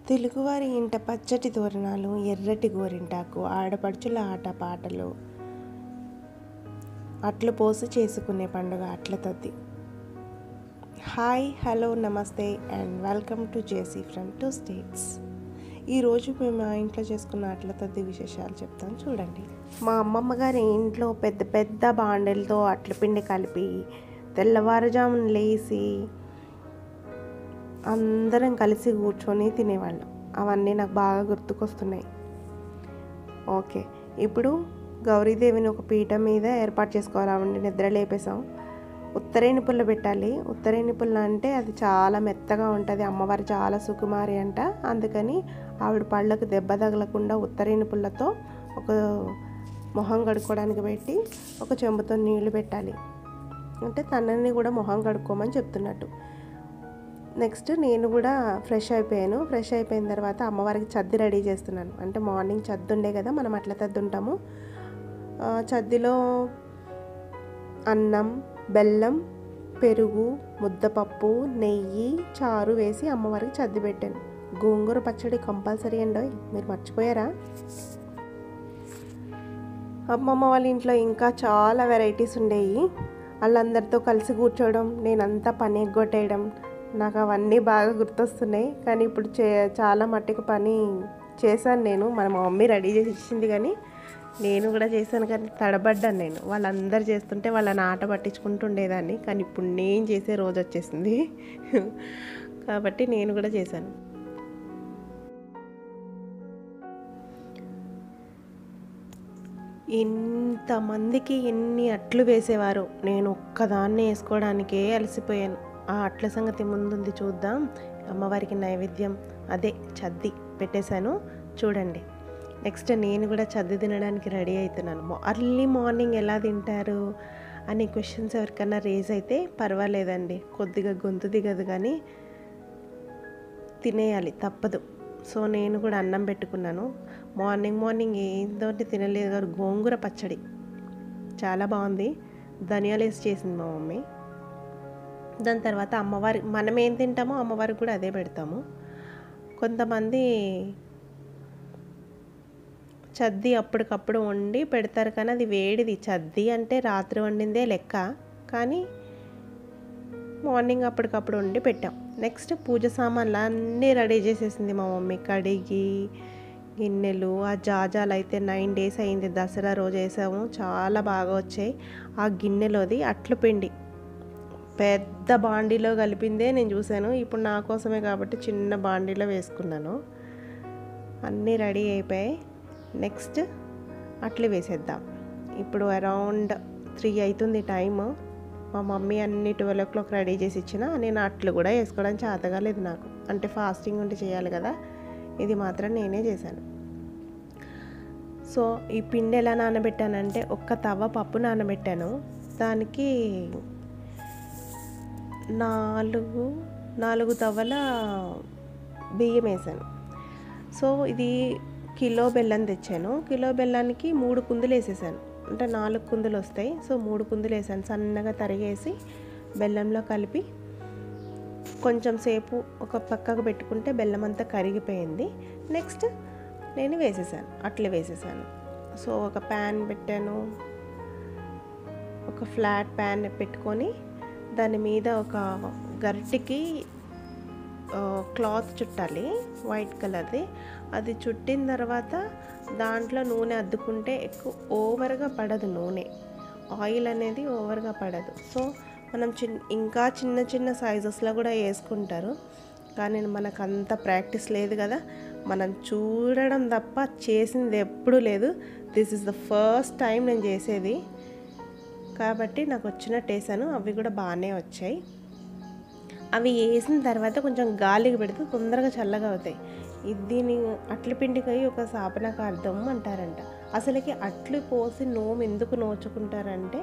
తెలుగువారి ఇంట పచ్చటి తోరణాలు, ఎర్రటి గోరింటాకు, ఆడపడుచుల ఆట పాటలు, అట్లు పోసి చేసుకునే పండుగ అట్ల తద్ది. హాయ్, హలో, నమస్తే and welcome to JC from 2 states. ఈరోజు మేము మా ఇంట్లో చేసుకున్న అట్ల తద్ది విశేషాలు చెప్తాను చూడండి. మా అమ్మమ్మ గారి ఇంట్లో పెద్ద పెద్ద బాండెలతో అట్ల పిండి కలిపి తెల్లవారుజామున లేచి అందరం కలిసి కూర్చొని తినేవాళ్ళం. అవన్నీ నాకు బాగా గుర్తుకొస్తున్నాయి. ఓకే, ఇప్పుడు గౌరీదేవిని ఒక పీఠం మీద ఏర్పాటు చేసుకోవాలి. ఆవిడ నిద్ర లేపేసాం. ఉత్తరేణి పుల్ల పెట్టాలి. ఉత్తరేణి పుల్ల అంటే అది చాలా మెత్తగా ఉంటుంది. అమ్మవారు చాలా సుకుమారి అంట. అందుకని ఆవిడ పళ్ళకు దెబ్బ తగలకుండా ఉత్తరేణి పుల్లతో ఒక మొహం కడుక్కోవడానికి పెట్టి ఒక చెంబుతో నీళ్లు పెట్టాలి. అంటే తనని కూడా మొహం కడుక్కోమని చెప్తున్నట్టు. నెక్స్ట్ నేను కూడా ఫ్రెష్ అయిపోయాను. ఫ్రెష్ అయిపోయిన తర్వాత అమ్మవారికి చద్ది రెడీ చేస్తున్నాను. అంటే మార్నింగ్ చద్ది ఉండే కదా, మనం అట్లా తద్ది ఉంటాము. చద్దిలో అన్నం, బెల్లం, పెరుగు, ముద్దపప్పు, నెయ్యి, చారు వేసి అమ్మవారికి చద్ది పెట్టాను. గోంగూర పచ్చడి కంపల్సరీ అండి, మీరు మర్చిపోయారా? అమ్మమ్మ వాళ్ళ ఇంట్లో ఇంకా చాలా వెరైటీస్ ఉండేవి. వాళ్ళందరితో కలిసి కూర్చోవడం, నేనంతా పని ఎగ్గొట్టేయడం, నాకు అవన్నీ బాగా గుర్తొస్తున్నాయి. కానీ ఇప్పుడు చాలా మట్టుకు పని చేశాను నేను. మా మమ్మీ రెడీ చేసి ఇచ్చింది, కానీ నేను కూడా చేశాను. కానీ తడబడ్డాను నేను. వాళ్ళందరూ చేస్తుంటే వాళ్ళని ఆట పట్టించుకుంటూ ఉండేదాన్ని. కానీ ఇప్పుడు నేను చేసే రోజు వచ్చేసింది కాబట్టి నేను కూడా చేశాను. ఇంతమందికి ఎన్ని అట్లు వేసేవారు. నేను ఒక్కదాన్నే వేసుకోవడానికే అలసిపోయాను. ఆ అట్ల సంగతి ముందుంది, చూద్దాం. అమ్మవారికి నైవేద్యం అదే చద్ది పెట్టేశాను చూడండి. నెక్స్ట్ నేను కూడా చద్ది తినడానికి రెడీ అవుతున్నాను. అర్లీ మార్నింగ్ ఎలా తింటారు అనే క్వశ్చన్స్ ఎవరికైనా రేజ్ అయితే పర్వాలేదండి, కొద్దిగా గొంతు దిగదు కానీ తినేయాలి, తప్పదు. సో నేను కూడా అన్నం పెట్టుకున్నాను. మార్నింగ్ ఏందో తినలేదు కానీ గోంగూర పచ్చడి చాలా బాగుంది. ధనియాలు వేసి చేసింది మా మమ్మీ. దాని తర్వాత అమ్మవారి మనం ఏం తింటామో అమ్మవారికి కూడా అదే పెడతాము. కొంతమంది చద్ది అప్పటికప్పుడు వండి పెడతారు, కానీ అది వేడిది. చద్ది అంటే రాత్రి వండిందే లెక్క, కానీ మార్నింగ్ అప్పటికప్పుడు వండి పెట్టాం. నెక్స్ట్ పూజ సామాన్లు అన్నీ రెడీ చేసేసింది మా మమ్మీ. కడిగి గిన్నెలు, ఆ జాజాలు అయితే 9 days అయింది. దసరా రోజు వేసాము, చాలా బాగా వచ్చాయి. ఆ గిన్నెలోది అట్ల పిండి పెద్ద బాండీలో కలిపిందే నేను చూశాను. ఇప్పుడు నా కోసమే కాబట్టి చిన్న బాండీలో వేసుకున్నాను. అన్నీ రెడీ అయిపోయాయి. నెక్స్ట్ అట్లు వేసేద్దాం. ఇప్పుడు అరౌండ్ 3 అవుతుంది టైము. మా మమ్మీ అన్ని 12 o'clock రెడీ చేసి ఇచ్చిన. నేను అట్లు కూడా వేసుకోవడానికి చేతగాలేదు నాకు. అంటే ఫాస్టింగ్ ఉండి చేయాలి కదా, ఇది మాత్రం నేనే చేశాను. సో ఈ పిండి ఎలా నానబెట్టానంటే, ఒక్క తవ్వ పప్పు నానబెట్టాను. దానికి 4 తవ్వల బియ్యం వేసాను. సో ఇది కిలో బెల్లం తెచ్చాను. కిలో బెల్లానికి 3 కుందులు వేసేసాను. అంటే 4 కుందులు వస్తాయి. సో 3 కుందులు వేసాను. సన్నగా తరిగేసి బెల్లంలో కలిపి కొంచెం సేపు ఒక పక్కకు పెట్టుకుంటే బెల్లం అంతా కరిగిపోయింది. నెక్స్ట్ నేను వేసేసాను, అట్లా వేసేసాను. సో ఒక ప్యాన్ పెట్టాను. ఒక ఫ్లాట్ ప్యాన్ పెట్టుకొని దాని మీద ఒక గరిటెకి క్లాత్ చుట్టాలి, వైట్ కలర్ది. అది చుట్టిన తర్వాత దాంట్లో నూనె అద్దుకుంటే ఎక్కువ ఓవర్గా పడదు, నూనె ఆయిల్ అనేది ఓవర్గా పడదు. సో మనం ఇంకా చిన్న సైజెస్లో కూడా వేసుకుంటారు, కానీ మనకు అంత ప్రాక్టీస్ లేదు కదా. మనం చూడడం తప్ప చేసింది ఎప్పుడూ లేదు. This is the first time నేను చేసేది, కాబట్టి నాకు వచ్చినట్టు వేసాను. అవి కూడా బాగానే వచ్చాయి. అవి వేసిన తర్వాత కొంచెం గాలికి పెడితే తొందరగా చల్లగా అవుతాయి. దీని అట్ల పిండికి ఒక శాపనకార్థం అంటారంట. అసలుకి అట్లు పోసి నోము ఎందుకు నోచుకుంటారంటే,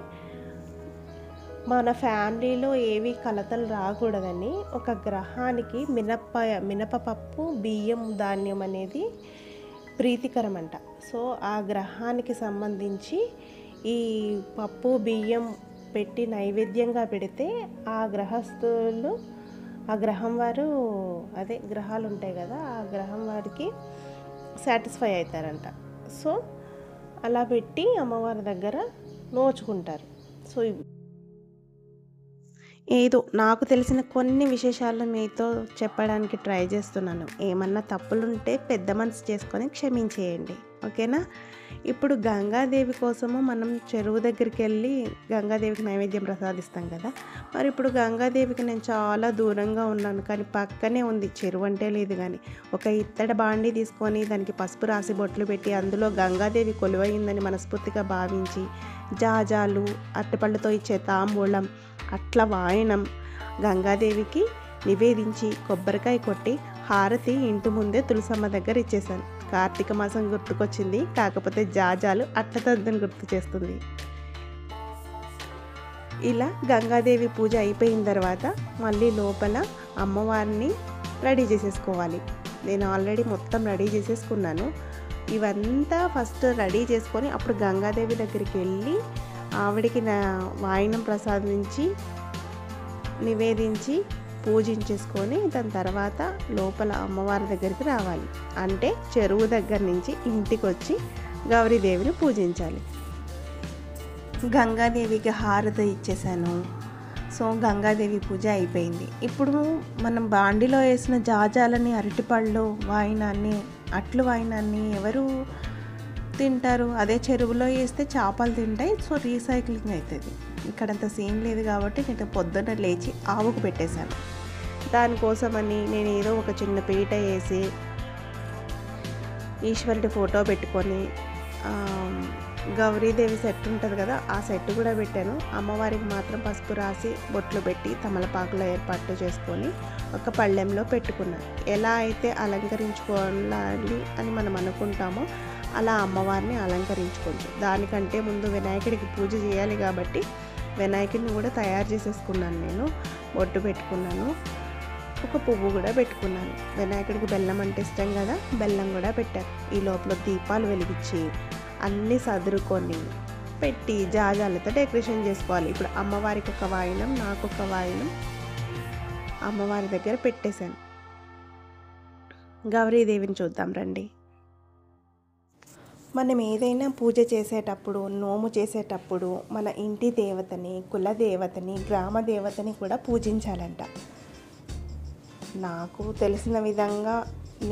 మన ఫ్యామిలీలో ఏవి కలతలు రాకూడదని. ఒక గ్రహానికి మినపపప్పు, బియ్యం, ధాన్యం అనేది ప్రీతికరం అంట. సో ఆ గ్రహానికి సంబంధించి ఈ పప్పు బియ్యం పెట్టి నైవేద్యంగా పెడితే ఆ గ్రహస్థులు ఆ గ్రహం వారు అదే గ్రహాలు ఉంటాయి కదా, ఆ గ్రహం వారికి సాటిస్ఫై అవుతారంట. సో అలా పెట్టి అమ్మవారి దగ్గర నోచుకుంటారు. సో ఏదో నాకు తెలిసిన కొన్ని విశేషాలు మీతో చెప్పడానికి ట్రై చేస్తున్నాను. ఏమన్నా తప్పులుంటే పెద్ద మనసు చేసుకొని క్షమించేయండి. ఓకేనా? ఇప్పుడు గంగాదేవి కోసము మనం చెరువు దగ్గరికి వెళ్ళి గంగాదేవికి నైవేద్యం ప్రసాదిస్తాం కదా. మరి ఇప్పుడు గంగాదేవికి నేను చాలా దూరంగా ఉన్నాను, కానీ పక్కనే ఉంది, చెరువు అంటే లేదు కానీ. ఒక ఇత్తడి బాండి తీసుకొని దానికి పసుపు రాసి బొట్లు పెట్టి అందులో గంగాదేవి కొలువైందని మనస్ఫూర్తిగా భావించి జాజాలు, అరటిపళ్ళతో ఇచ్చే తాంబూలం, అట్లా వాయనం గంగాదేవికి నివేదించి కొబ్బరికాయ కొట్టి హారతి ఇంటి ముందే తులసమ్మ దగ్గర ఇచ్చేసాను. కార్తీక మాసం గుర్తుకొచ్చింది, కాకపోతే జాజాలు అట్లతద్దని గుర్తు చేస్తుంది. ఇలా గంగాదేవి పూజ అయిపోయిన తర్వాత మళ్ళీ లోపల అమ్మవారిని రెడీ చేసేసుకోవాలి. నేను ఆల్రెడీ మొత్తం రెడీ చేసేసుకున్నాను. ఇవంతా ఫస్ట్ రెడీ చేసుకొని అప్పుడు గంగాదేవి దగ్గరికి వెళ్ళి ఆవిడికి వాయినం ప్రసాదించి నివేదించి పూజించేసుకొని దాని తర్వాత లోపల అమ్మవారి దగ్గరికి రావాలి. అంటే చెరువు దగ్గర నుంచి ఇంటికి వచ్చి గౌరీదేవిని పూజించాలి. గంగాదేవికి హారతి ఇచ్చేసాను. సో గంగాదేవి పూజ అయిపోయింది. ఇప్పుడు మనం బాండిలో వేసిన జాజాలని, అరటిపళ్ళు వాయినాన్ని, అట్లు వాయినాన్ని ఎవరు తింటారు? అదే చెరువులో వేస్తే చేపలు తింటాయి. సో రీసైక్లింగ్ అవుతుంది. ఇక్కడంత సీన్ లేదు కాబట్టి నేను పొద్దున్న లేచి ఆవుకు పెట్టేశాను. దానికోసమని నేను ఏదో ఒక చిన్న పీట వేసి ఈశ్వరుడి ఫోటో పెట్టుకొని గౌరీదేవి సెట్ ఉంటుంది కదా, ఆ సెట్ కూడా పెట్టాను. అమ్మవారికి మాత్రం పసుపు రాసి బొట్లు పెట్టి తమలపాకులో ఏర్పాటు చేసుకొని ఒక పళ్ళెంలో పెట్టుకున్నాను. ఎలా అయితే అలంకరించుకోవాలి అని మనం అనుకుంటామో అలా అమ్మవారిని అలంకరించుకోవచ్చు. దానికంటే ముందు వినాయకుడికి పూజ చేయాలి కాబట్టి వినాయకుడిని కూడా తయారు చేసేసుకున్నాను. నేను బొట్టు పెట్టుకున్నాను, ఒక పువ్వు కూడా పెట్టుకున్నాను. వినాయకుడికి బెల్లం అంటే ఇష్టం కదా, బెల్లం కూడా పెట్టాను. ఈ లోపల దీపాలు వెలిగించి అన్నీ సదురుకొని పెట్టి జాజాలతో డెకరేషన్ చేసుకోవాలి. ఇప్పుడు అమ్మవారికి ఒక వాయినం, నాకు ఒక వాయినం అమ్మవారి దగ్గర పెట్టేశాను. గౌరీదేవిని చూద్దాం రండి. మనం ఏదైనా పూజ చేసేటప్పుడు, నోము చేసేటప్పుడు మన ఇంటి దేవతని, కుల దేవతని, గ్రామ దేవతని కూడా పూజించాలంట. నాకు తెలిసిన విధంగా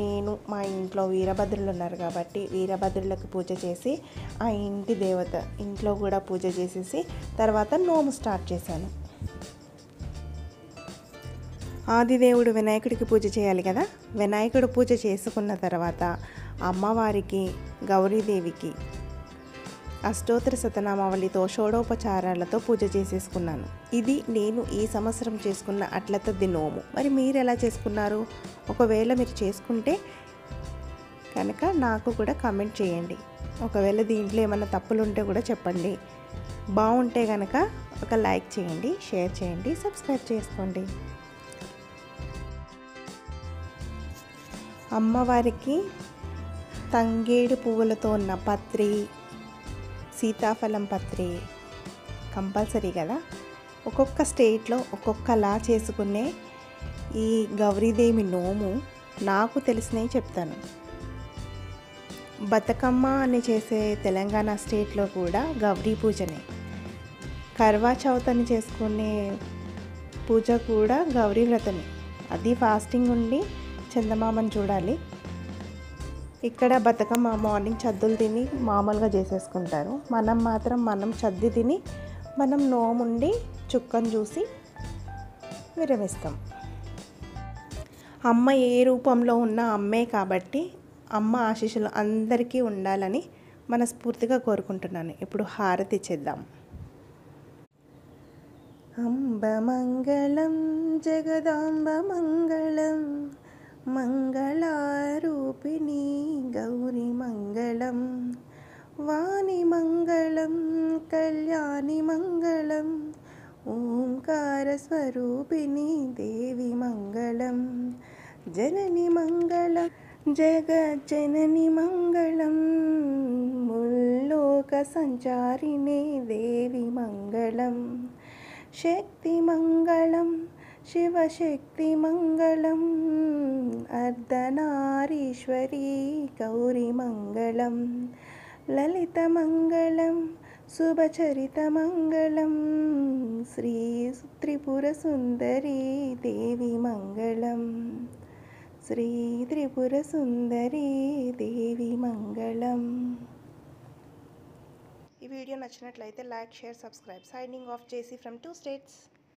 నేను మా ఇంట్లో వీరభద్రులు ఉన్నారు కాబట్టి వీరభద్రులకు పూజ చేసి ఆ ఇంటి దేవత ఇంట్లో కూడా పూజ చేసేసి తర్వాత నోము స్టార్ట్ చేశాను. ఆదిదేవుడు వినాయకుడికి పూజ చేయాలి కదా. వినాయకుడు పూజ చేసుకున్న తర్వాత అమ్మవారికి, గౌరీదేవికి అష్టోత్తర శతనామావళితో షోడోపచారాలతో పూజ చేసేసుకున్నాను. ఇది నేను ఈ సంవత్సరం చేసుకున్న అట్లతద్ది నోము. మరి మీరు ఎలా చేసుకున్నారు? ఒకవేళ మీరు చేసుకుంటే కనుక నాకు కూడా కామెంట్ చేయండి. ఒకవేళ దీంట్లో ఏమైనా తప్పులు ఉంటే కూడా చెప్పండి. బాగుంటే కనుక ఒక లైక్ చేయండి, షేర్ చేయండి, సబ్స్క్రైబ్ చేసుకోండి. అమ్మవారికి తంగేడు పువ్వులతో ఉన్న పత్రి, సీతాఫలం పత్రి కంపల్సరీ కదా. ఒక్కొక్క స్టేట్లో ఒక్కొక్కలా చేసుకునే ఈ గౌరీదేవి నోము నాకు తెలిసినవి చెప్తాను. బతుకమ్మ అని చేసే తెలంగాణ స్టేట్లో కూడా గౌరీ పూజనే. కర్వా చౌత్ అని చేసుకునే పూజ కూడా గౌరీ వ్రతమే. అది ఫాస్టింగ్ ఉండి చందమామని చూడాలి. ఇక్కడ బతుకమ్మ మార్నింగ్ చద్దులు తిని మామూలుగా చేసేసుకుంటారు. మనం మాత్రం చద్ది తిని మనం నోముండి చుక్కను చూసి విరమిస్తాం. అమ్మ ఏ రూపంలో ఉన్నా అమ్మే కాబట్టి అమ్మ ఆశీస్సులు అందరికీ ఉండాలని మనస్ఫూర్తిగా కోరుకుంటున్నాను. ఇప్పుడు హారతి ఇచ్చేద్దాం. అంబ మంగళం జగదాంబ మంగళం, మంగళారూపిణి గౌరీ మంగళం, వాణి మంగళం కళ్యాణి మంగళం, ఓంకార స్వరూపిణి దేవి మంగళం, జనని మంగళం జగజ్జనని మంగళం, ముల్లోక సంచారిణే దేవి మంగళం, శక్తి మంగళం शिवशक्तिमङ्गलम् अर्धनारीश्वरी गौरीमङ्गलं ललितमङ्गलं शुभचरितमङ्गलं श्रीत्रिपुरसुन्दरी देवी मङ्गलं श्रीत्रिपुरसुन्दरी देवी मङ्गलम्। ఈ వీడియో నచ్చినట్లయితే like, share, subscribe. Signing off JC from 2 states.